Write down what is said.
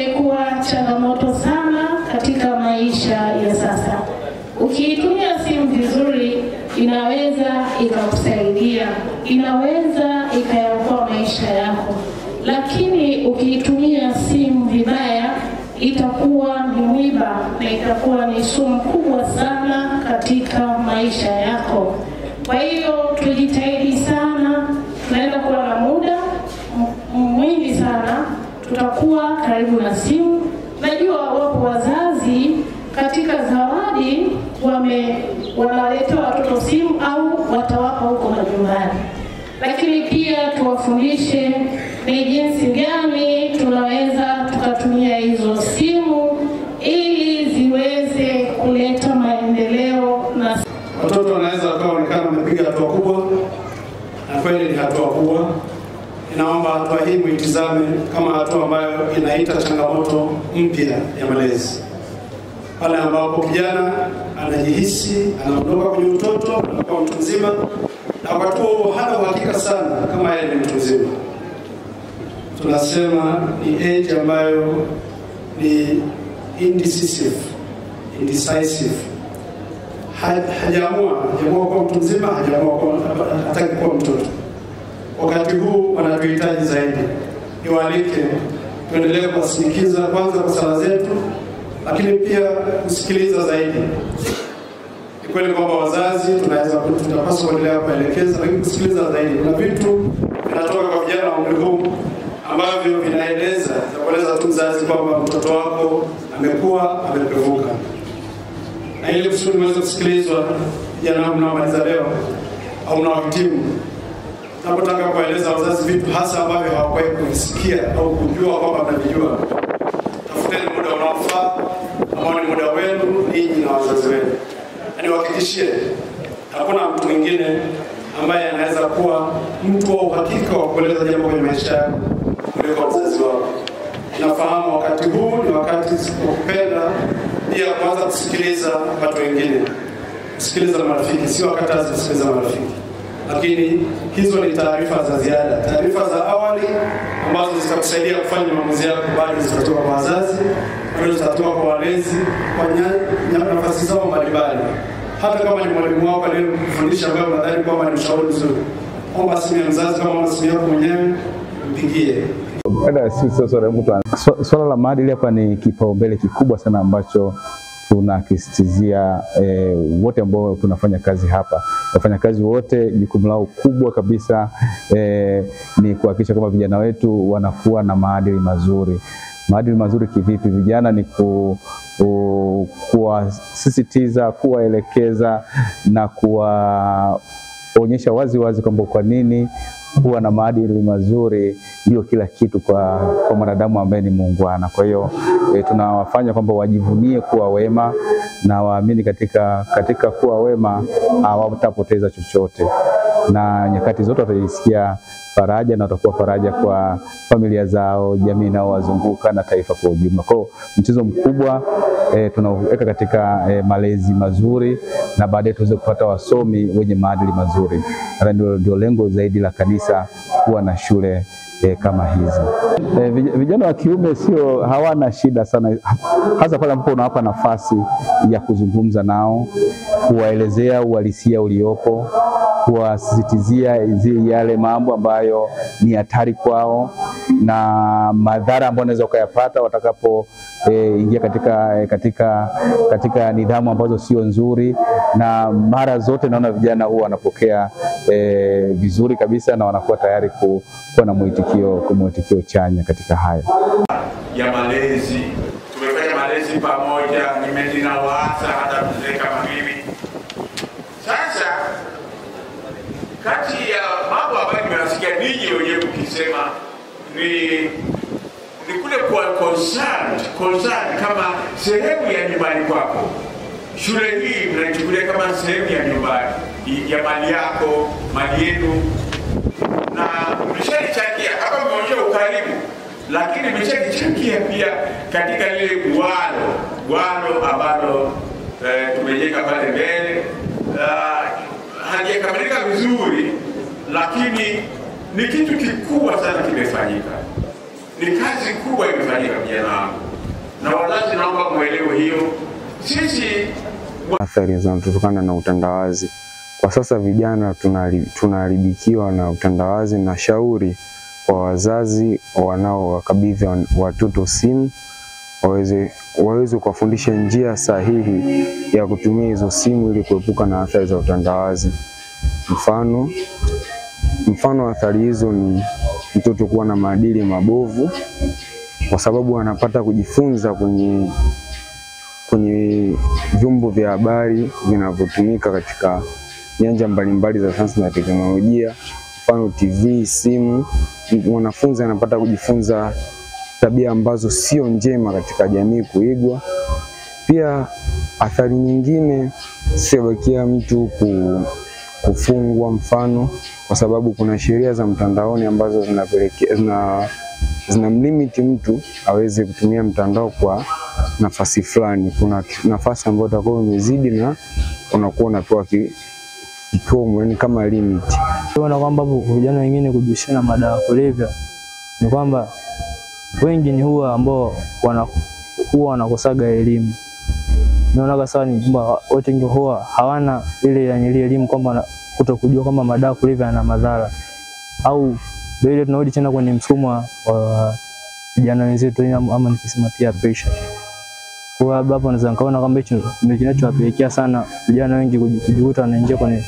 imekuwa changamoto sana katika maisha ya sasa. Ukiitumia simu vizuri inaweza ikakusaidia, inaweza ikayaokoa maisha yako. Lakini ukiitumia simu vibaya itakuwa ni mwiba na itakuwa ni sumu kubwa sana katika maisha yako. Kwa hiyo tujitahidi sana, tunaenda kuwa na muda mwingi sana, tutakuwa karibu na simu. Najua wapo wazazi katika zawadi wanaleta watoto simu au watawapa huko majumbani. Lakini pia tuwafundishe ni jinsi gani tunaweza tukatumia hizo simu ili ziweze kuleta maendeleo. Na watoto wanaweza wakaonekana wamepiga hatua kubwa, na kweli ni hatua kubwa. Naomba hatua hii muitizame kama hatua ambayo inaita changamoto mpya ya malezi. Pale ambapo kijana anajihisi anaondoka kwenye utoto na kuwa mtu mzima, na wakati huo hana uhakika sana kama yeye ni mtu mzima. Tunasema ni age ambayo ni indecisive. Hajaamua kuwa mtu mzima, hataki kuwa mtoto. Wakati huu wanatuhitaji zaidi. Niwaalike tuendelee kuwasindikiza kwanza kwa sala zetu, lakini pia kusikiliza zaidi. Ni kweli kwamba wazazi tunapaswa kuendelea kuelekeza, lakini kusikiliza zaidi. Kuna vitu vinatoka kwa vijana wa umri huu ambavyo vinaeleza tu mzazi kwamba mtoto wako amekuwa amepevuka. Na ili kusudi mweze kusikilizwa vijana mnaomaliza leo au mnaohitimu, tunapotaka kueleza wazazi vitu hasa ambavyo hawakuwahi kusikia au kujua kwamba mnavijua, tafuteni muda unaofaa ambao ni muda wenu ninyi na wazazi wenu. Niwahakikishie hakuna mtu mwingine ambaye anaweza kuwa mtu wa uhakika wa kueleza jambo kwenye maisha yako kuliko mzazi wako. Nafahamu wakati huu ni wakati wa kupenda pia kuanza kusikiliza watu wengine. Kusikiliza marafiki, si wakati wa kusikiliza marafiki. Lakini hizo ni taarifa za ziada, taarifa za awali ambazo zitakusaidia kufanya maamuzi yako, bali zitatoka kwa wazazi, bali zitatoka kwa walezi, kwa nafasi zao mbalimbali. Hata kama ni mwalimu wako aliyekufundisha ambaye unadhani kwamba ni mshauri mzuri, omba simu ya mzazi. Kama una simu yako mwenyewe, mpigie. Swala la maadili hapa ni kipaumbele kikubwa sana ambacho tunakisitizia wote ambao tunafanya kazi hapa. Wafanyakazi wote jukumu lao kubwa kabisa ni kuhakikisha kwamba vijana wetu wanakuwa na maadili mazuri. Maadili mazuri kivipi? Vijana ni kuwasisitiza, kuwaelekeza na kuwaonyesha wazi kwamba kwa nini kuwa na maadili mazuri ndio kila kitu kwa mwanadamu ambaye ni muungwana. Kwa hiyo tunawafanya kwamba wajivunie kuwa wema na waamini katika kuwa wema hawatapoteza chochote, na nyakati zote watajisikia faraja na watakuwa faraja kwa familia zao, jamii nao wazunguka na taifa kwa ujumla. Kwa mchezo mkubwa tunaweka katika malezi mazuri, na baadaye tuweze kupata wasomi wenye maadili mazuri. Ndio lengo zaidi la kanisa kuwa na shule kama hizi. Vijana wa kiume hawana shida sana, hasa pale ambapo unawapa nafasi ya kuzungumza nao, kuwaelezea uhalisia uliopo, kuwasisitizia yale mambo ambayo ni hatari kwao na madhara ambayo wanaweza kuyapata watakapo ingia katika nidhamu ambazo sio nzuri. Na mara zote naona vijana huwa wanapokea vizuri kabisa na wanakuwa tayari kuwa na mwitikio chanya katika haya ya malezi. Tumefanya malezi pamoja, nimewaasa hata mzee kama mimi. Sasa kati ya mambo ambayo nimewasikia ninyi wenyewe mkisema ni kule kwa concern kama sehemu ya nyumbani kwako. Shule hii mnaichukulia kama sehemu ya nyumbani, ya mali yako, mali yenu, na mshachangia hapa, mmeonyesha ukarimu, lakini mshachangia pia katika ile walo ambalo tumejenga pale mbele. Hajakamilika vizuri, lakini ni kitu kikubwa sana kimefanyika. Ni kazi kubwa imefanyika vijana wangu, na wazazi naomba muelewe hiyo. Sisi athari zinazotokana na utandawazi. Kwa sasa vijana tunaharibikiwa na utandawazi, na shauri kwa wazazi wanaowakabidhi watoto simu waweze kuwafundisha njia sahihi ya kutumia hizo simu ili kuepuka na athari za utandawazi. Mfano athari hizo ni mtoto kuwa na maadili mabovu, kwa sababu anapata kujifunza kwenye vyombo vya habari vinavyotumika katika nyanja mbalimbali za sayansi na teknolojia, mfano TV, simu. Mwanafunzi anapata kujifunza tabia ambazo sio njema katika jamii kuigwa. Pia athari nyingine sibakia mtu kufungwa, mfano kwa sababu kuna sheria za mtandaoni ambazo zinamlimit mtu aweze kutumia mtandao kwa nafasi fulani. Kuna nafasi ambayo utakuwa umezidi na unakuwa unapewa kikomo, yani kama limit. Tunaona kwamba vijana wengine kujihusisha na madawa kulevya ni kwamba wengi ni huwa ambao wanakosaga elimu. Naona sawa ni kwamba wote ndio huwa hawana ile elimu kwamba kutokujua kwamba madawa kulevya yana madhara, au vile tunarudi tena kwenye msumo wa vijana wenzetu ama nikisema pia pressure. Kwa sababu hapo naweza nikaona kwamba hicho ndio kinachowapelekea sana vijana wengi kujikuta wanaingia kwenye